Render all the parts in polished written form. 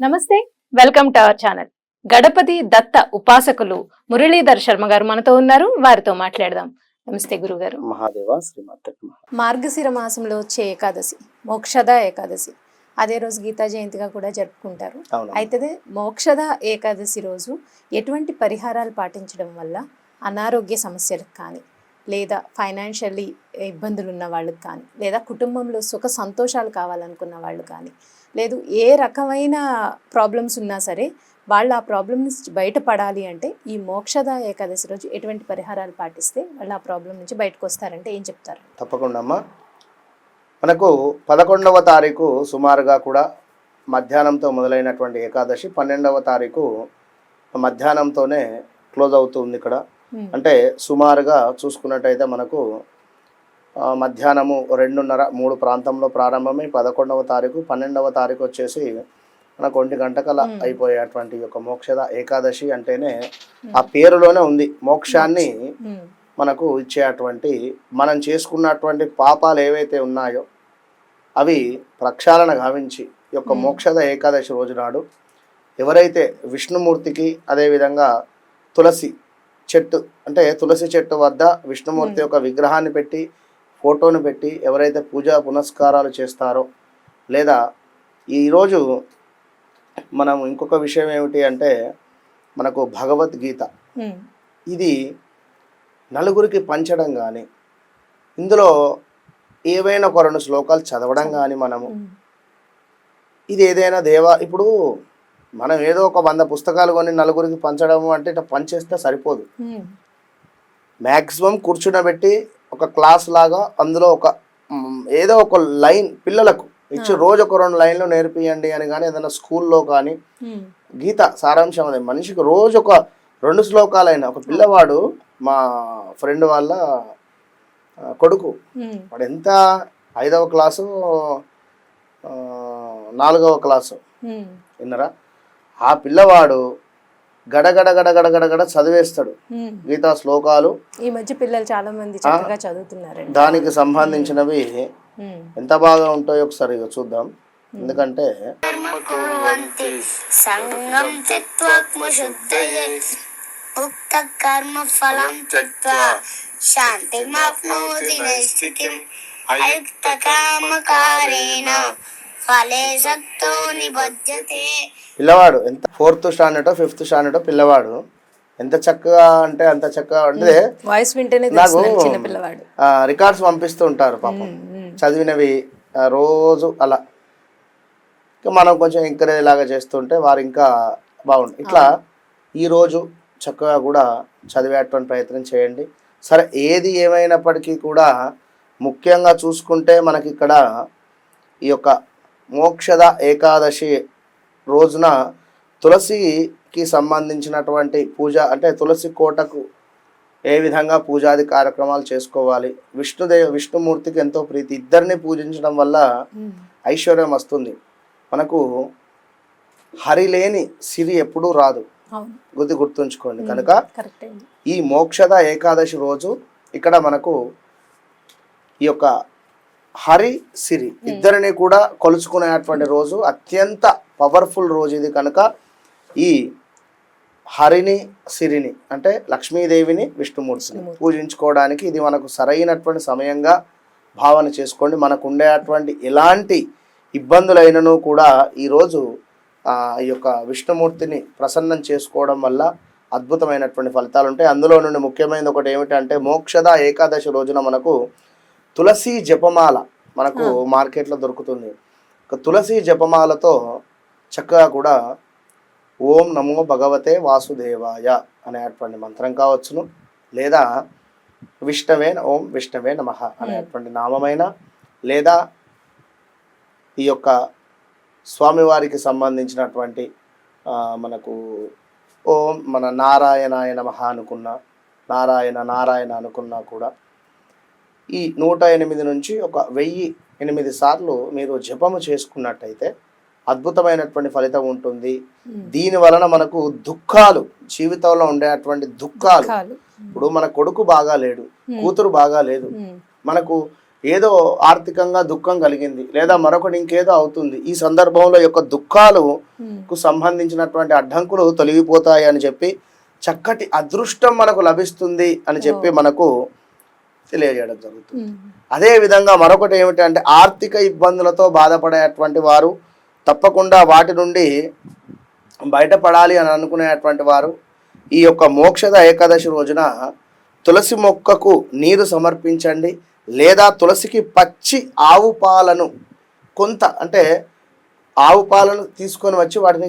నమస్తే, welcome to our channel. Ganapati Datta ఉపాసకులు మురళీధర్ శర్మ గారు మనతో ఉన్నారు. వారితో మాట్లాడదాం. నమస్తే గురుగారు. మహాదేవ శ్రీమాత. మార్గశిర మాసంలో వచ్చే ఏకాదశి మోక్షద ఏకాదశి, అదే రోజు గీతా జయంతిగా కూడా జరుపుకుంటారు. అయితే మోక్షద ఏకాదశి రోజు ఎటువంటి పరిహారాలు పాటించడం వల్ల అనారోగ్య సమస్యలకు కానీ, లేదా ఫైనాన్షియల్లీ ఇబ్బందులు ఉన్న వాళ్ళకి కానీ, లేదా కుటుంబంలో సుఖ సంతోషాలు కావాలనుకున్న వాళ్ళు కానీ, లేదు ఏ రకమైన ప్రాబ్లమ్స్ ఉన్నా సరే వాళ్ళు ఆ ప్రాబ్లమ్ నుంచి బయటపడాలి అంటే ఈ మోక్షద ఏకాదశి రోజు ఎటువంటి పరిహారాలు పాటిస్తే వాళ్ళు ఆ ప్రాబ్లం నుంచి బయటకు వస్తారంటే ఏం చెప్తారు? తప్పకుండా అమ్మా. మనకు 11వ తారీఖు సుమారుగా కూడా మధ్యాహ్నంతో మొదలైనటువంటి ఏకాదశి 12వ తారీఖు మధ్యాహ్నంతోనే క్లోజ్ అవుతుంది. ఇక్కడ అంటే సుమారుగా చూసుకున్నట్టయితే మనకు మధ్యాహ్నము 2:30-3 ప్రాంతంలో ప్రారంభమై 11వ తారీఖు 12వ తారీఖు వచ్చేసి మనకు 1 గంటకల అయిపోయేటువంటి యొక్క మోక్షద ఏకాదశి అంటేనే ఆ పేరులోనే ఉంది. మోక్షాన్ని మనకు ఇచ్చేటువంటి, మనం చేసుకున్నటువంటి పాపాలు ఏవైతే ఉన్నాయో అవి ప్రక్షాళన గావించి యొక్క మోక్షద ఏకాదశి రోజు నాడు ఎవరైతే విష్ణుమూర్తికి, అదేవిధంగా తులసి చెట్టు అంటే తులసి చెట్టు వద్ద విష్ణుమూర్తి యొక్క విగ్రహాన్ని పెట్టి, ఫోటోను పెట్టి ఎవరైతే పూజా పునస్కారాలు చేస్తారో, లేదా ఈరోజు మనం ఇంకొక విషయం ఏమిటి అంటే మనకు భగవద్గీత ఇది నలుగురికి పంచడం కానీ, ఇందులో ఏవైనా ఒక 2 శ్లోకాలు చదవడం కానీ, మనము ఇది ఏదైనా ఇప్పుడు మనం ఏదో ఒక 100 పుస్తకాలు కొని నలుగురికి పంచడము అంటే ఇట్లా పంచేస్తే సరిపోదు. మ్యాక్సిమం కూర్చునబెట్టి ఒక క్లాస్ లాగా అందులో ఒక ఏదో ఒక లైన్ పిల్లలకు ఇచ్చి రోజు ఒక 2 లైన్లు నేర్పియండి అని కానీ, ఏదైనా స్కూల్లో కానీ గీత సారాంశం అదే మనిషికి రోజు ఒక 2 శ్లోకాలైనా. ఒక పిల్లవాడు మా ఫ్రెండ్ వాళ్ళ కొడుకు, వాడు ఎంత 5వ క్లాసు 4వ క్లాసు విన్నరా, ఆ పిల్లవాడు గడగడ గడగడ గడగడ చదివేస్తాడు గీతా శ్లోకాలు. ఈ మధ్య పిల్లలు చాలా మంది చక్కగా చదువుతున్నారు. దానికి సంబంధించినవి ఎంత బాగా ఉంటాయో ఒకసారి చూద్దాం. ఎందుకంటే పిల్లవాడు ఎంత 4th స్టాండర్డో 5th స్టాండర్డో పిల్లవాడు ఎంత చక్కగా అంటే అంత చక్కగా అంటే వాయిస్ వింటేనే నాకు రికార్డ్స్ పంపిస్తూ ఉంటారు పాపం చదివినవి రోజు. అలా మనం కొంచెం ఎంకరేజ్ లాగా చేస్తుంటే వారు ఇంకా బాగుంటుంది. ఇట్లా ఈరోజు చక్కగా కూడా చదివేటువంటి ప్రయత్నం చేయండి. సరే, ఏది ఏమైనప్పటికీ కూడా ముఖ్యంగా చూసుకుంటే మనకి ఇక్కడ ఈ యొక్క మోక్షద ఏకాదశి రోజున తులసికి సంబంధించినటువంటి పూజ అంటే తులసి కోటకు ఏ విధంగా పూజాది కార్యక్రమాలు చేసుకోవాలి. విష్ణుమూర్తికి ఎంతో ప్రీతి, ఇద్దరిని పూజించడం వల్ల ఐశ్వర్యం వస్తుంది. మనకు హరి లేని సిరి ఎప్పుడూ రాదు, గుర్తుంచుకోండి. కనుక ఈ మోక్షద ఏకాదశి రోజు ఇక్కడ మనకు ఈ యొక్క హరి సిరి ఇద్దరిని కూడా కొలుచుకునేటువంటి రోజు, అత్యంత పవర్ఫుల్ రోజు ఇది. కనుక ఈ హరిని సిరిని అంటే లక్ష్మీదేవిని విష్ణుమూర్తిని పూజించుకోవడానికి ఇది మనకు సరైనటువంటి సమయంగా భావన చేసుకోండి. మనకు ఉండేటువంటి ఎలాంటి ఇబ్బందులైనను కూడా ఈరోజు ఈ యొక్క విష్ణుమూర్తిని ప్రసన్నం చేసుకోవడం వల్ల అద్భుతమైనటువంటి ఫలితాలు ఉంటాయి. అందులో నుండి ముఖ్యమైనది ఒకటి ఏమిటంటే మోక్షద ఏకాదశి రోజున మనకు తులసి జపమాల మనకు మార్కెట్లో దొరుకుతుంది. తులసి జపమాలతో చక్కగా కూడా ఓం నమో భగవతే వాసుదేవాయ అనేటువంటి మంత్రం కావచ్చును, లేదా ఓం విష్ణవే నమః అనేటువంటి నామమైన, లేదా ఈ యొక్క స్వామివారికి సంబంధించినటువంటి మనకు ఓం మన నారాయణాయ నమః అనుకున్నా, నారాయణ అనుకున్నా కూడా ఈ 108 నుంచి ఒక 1008 సార్లు మీరు జపము చేసుకున్నట్టయితే అద్భుతమైనటువంటి ఫలితం ఉంటుంది. దీని వలన మనకు దుఃఖాలు, జీవితంలో ఉండేటువంటి దుఃఖాలు, ఇప్పుడు మన కొడుకు బాగా లేడు, కూతురు బాగా లేదు, మనకు ఏదో ఆర్థికంగా దుఃఖం కలిగింది, లేదా మరొకటి ఇంకేదో అవుతుంది. ఈ సందర్భంలో యొక్క దుఃఖాలకు సంబంధించినటువంటి అడ్డంకులు తొలగిపోతాయి అని చెప్పి, చక్కటి అదృష్టం మనకు లభిస్తుంది అని చెప్పి మనకు తెలియజేయడం జరుగుతుంది. అదేవిధంగా మరొకటి ఏమిటంటే, ఆర్థిక ఇబ్బందులతో బాధపడేటువంటి వారు తప్పకుండా వాటి నుండి బయటపడాలి అని అనుకునేటువంటి వారు ఈ యొక్క మోక్షద ఏకాదశి రోజున తులసి మొక్కకు నీరు సమర్పించండి, లేదా తులసికి పచ్చి ఆవు పాలను కొంత, అంటే ఆవు పాలను తీసుకొని వచ్చి వాటిని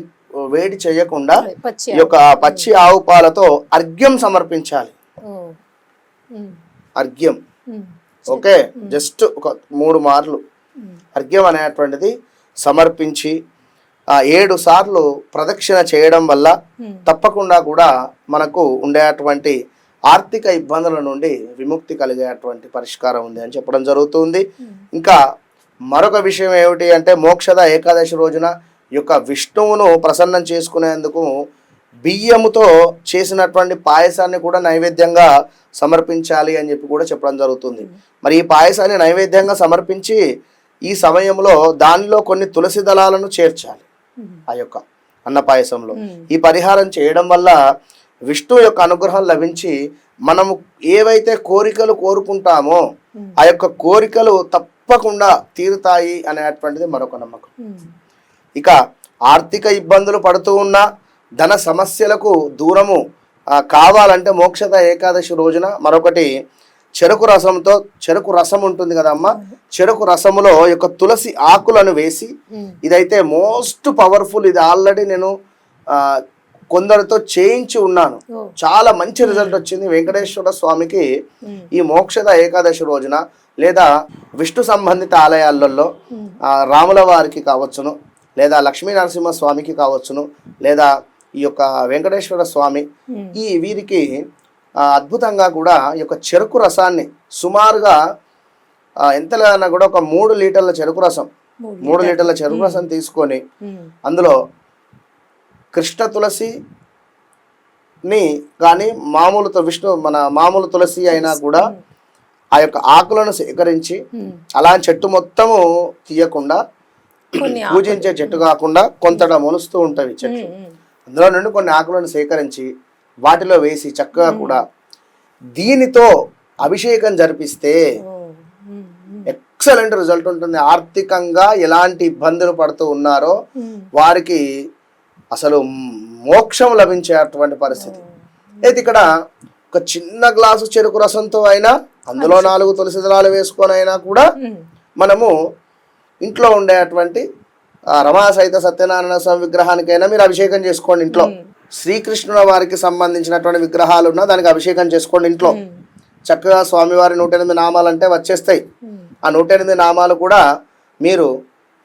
వేడి చేయకుండా ఈ యొక్క పచ్చి ఆవు పాలతో అర్ఘ్యం సమర్పించాలి. అర్ఘ్యం, ఓకే, జస్ట్ ఒక 3 మార్లు అర్ఘ్యం అనేటువంటిది సమర్పించి 7 సార్లు ప్రదక్షిణ చేయడం వల్ల తప్పకుండా కూడా మనకు ఉండేటువంటి ఆర్థిక ఇబ్బందుల నుండి విముక్తి కలిగేటువంటి పరిష్కారం ఉంది అని చెప్పడం జరుగుతుంది. ఇంకా మరొక విషయం ఏమిటి అంటే, మోక్షద ఏకాదశి రోజున యొక్క విష్ణువును ప్రసన్నం చేసుకునేందుకు బియ్యముతో చేసినటువంటి పాయసాన్ని కూడా నైవేద్యంగా సమర్పించాలి అని చెప్పి కూడా చెప్పడం జరుగుతుంది. మరి ఈ పాయసాన్ని నైవేద్యంగా సమర్పించి ఈ సమయంలో దానిలో కొన్ని తులసి దళాలను చేర్చాలి ఆ యొక్క అన్న పాయసంలో. ఈ పరిహారం చేయడం వల్ల విష్ణు యొక్క అనుగ్రహం లభించి మనము ఏవైతే కోరికలు కోరుకుంటామో ఆ యొక్క కోరికలు తప్పకుండా తీరుతాయి అనేటువంటిది మరొక నమ్మకం. ఇక ఆర్థిక ఇబ్బందులు పడుతూ ఉన్న ధన సమస్యలకు దూరము కావాలంటే మోక్షద ఏకాదశి రోజున మరొకటి చెరుకు రసంతో, చెరుకు రసం ఉంటుంది కదమ్మా, చెరుకు రసములో యొక్క తులసి ఆకులను వేసి, ఇదైతే మోస్ట్ పవర్ఫుల్, ఇది ఆల్రెడీ నేను కొందరితో చేయించి ఉన్నాను, చాలా మంచి రిజల్ట్ వచ్చింది. వెంకటేశ్వర స్వామికి ఈ మోక్షద ఏకాదశి రోజున లేదా విష్ణు సంబంధిత ఆలయాలలో రాముల వారికి కావచ్చును, లేదా లక్ష్మీ నరసింహ స్వామికి కావచ్చును, లేదా ఈ యొక్క వెంకటేశ్వర స్వామి, ఈ వీరికి అద్భుతంగా కూడా ఈ యొక్క చెరుకు రసాన్ని సుమారుగా ఎంతలైనా కూడా ఒక 3 లీటర్ల చెరుకు రసం, 3 లీటర్ల చెరుకు రసం తీసుకొని అందులో కృష్ణ తులసిని కానీ మన మామూలు తులసి అయినా కూడా ఆ యొక్క ఆకులను సేకరించి, అలా చెట్టు మొత్తము తీయకుండా, పూజించే చెట్టు కాకుండా కొంతట మొలుస్తూ ఉంటవి చెట్లు, అందులో నుండి కొన్ని ఆకులను సేకరించి వాటిలో వేసి చక్కగా కూడా దీనితో అభిషేకం జరిపిస్తే ఎక్సలెంట్ రిజల్ట్ ఉంటుంది. ఆర్థికంగా ఎలాంటి ఇబ్బందులు పడుతూ ఉన్నారో వారికి అసలు మోక్షం లభించేటువంటి పరిస్థితి. అయితే ఇక్కడ ఒక చిన్న గ్లాసు చెరుకు రసంతో అయినా, అందులో 4 తులసి దళాలు వేసుకొని అయినా కూడా మనము ఇంట్లో ఉండేటువంటి రమా సహిత సత్యనారాయణ స్వామి విగ్రహానికైనా మీరు అభిషేకం చేసుకోండి ఇంట్లో. శ్రీకృష్ణుల వారికి సంబంధించినటువంటి విగ్రహాలు ఉన్నా దానికి అభిషేకం చేసుకోండి ఇంట్లో. చక్కగా స్వామివారి 108 నామాలు అంటే వచ్చేస్తాయి. ఆ 108 నామాలు కూడా మీరు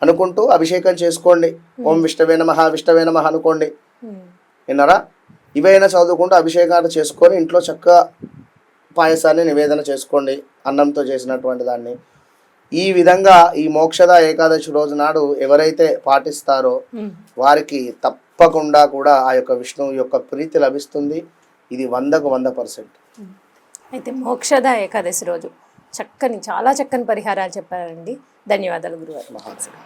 అనుకుంటూ అభిషేకం చేసుకోండి. ఓం విష్ణవే నమః, విష్ణవే నమః అనుకోండి. విన్నారా? ఇవైనా చదువుకుంటూ అభిషేకాలు చేసుకొని ఇంట్లో చక్కగా పాయసాన్ని నివేదన చేసుకోండి, అన్నంతో చేసినటువంటి దాన్ని. ఈ విధంగా ఈ మోక్షద ఏకాదశి రోజు నాడు ఎవరైతే పాటిస్తారో వారికి తప్పకుండా కూడా ఆ యొక్క విష్ణువు యొక్క ప్రీతి లభిస్తుంది. ఇది 100కు 100%. అయితే మోక్షద ఏకాదశి రోజు చాలా చక్కని పరిహారాలు చెప్పారండి. ధన్యవాదాలు గురుగారు. మహాత్సవం.